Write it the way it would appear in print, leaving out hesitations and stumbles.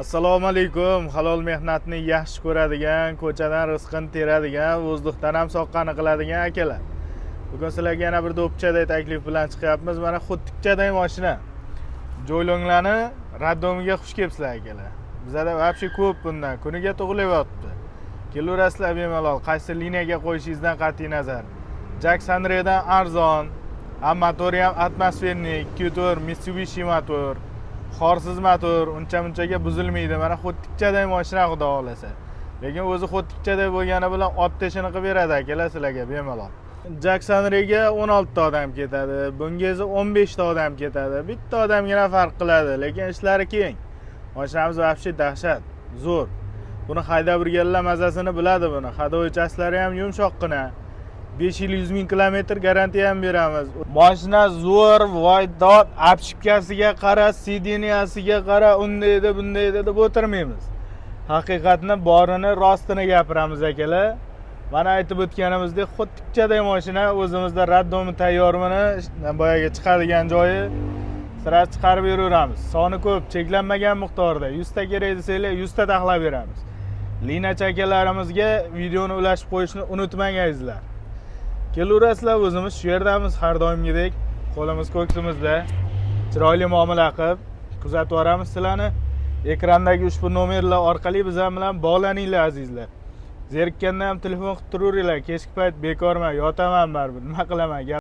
Assalomu alaykum. Halol mehnatni yaxshi ko'radigan, ko'chadan rizqini teradigan, vozdukdan ham soqqani qiladigan akalar. Bugun sizlarga yana bir do'pchadek taklif bilan chiqyapmiz. Mana xudtikchadek mashina. Joylonglarni raddomiga xush kelibsizlar akalar. Bizda vobshe ko'p bundan. Kuniga tug'ilyapti. Kelaverasizlar bemalol. Qaysi liniyaga qo'yishingizdan qat'iy nazar. Jackson Redan arzon, ham motori ham atmosfernik, 2.4 Mitsubishi motor. Xorsiz motor, uncha-munchaga buzilmaydi. Mana xudtikchadek mashina xudo xolasa. Lekin o'zi xudtikchadek bo'lgani bilan otni ishini qilib beradi akalar sizlarga bemalol. Jackson Rega 16 ta odam ketadi, bunga esa 15 ta odam ketadi. Bitta odamgina farq qiladi, lekin ishlari keng. Mashinamiz vobshe dahshat, zo'r. Buni haydab yurganlar mazasini biladi buni. Haydovchilari ham yumshoqqina. 5 yil 100 ming kilometr garantiya ham beramiz. Mashina zo'r, voydod, apshipkasiga qara, sidiniyasiga qara, unday edi, bunday edi deb o'tirmaymiz. Haqiqatni borini, rostini gapiramiz akalar. Mana aytib o'tganimizdek, xudtikchadek mashina o'zimizda raddomi tayyormini, boyaga chiqadigan joyi sira chiqarib beraveramiz. Soni ko'p, cheklanmagan miqdorda. 100 ta kerak desanglar, 100 ta taxlab beramiz. Linachi akalarimizga videoni ulashib qo'yishni unutmangizlar. Kelaverasizlar, o'zimiz shu yerdamiz har doimgidek, qo'limiz ko'ksimizda. Chiroyli muomala qilib kuzatib boramiz sizlarni. Ekrandagi ushbu nomerlar orqali biz bilan bog'laninglar azizlar. Zerikkanda ham telefon qilib turaveringlar. Kechki payt bekorman, yotaman baribir, nima qilaman?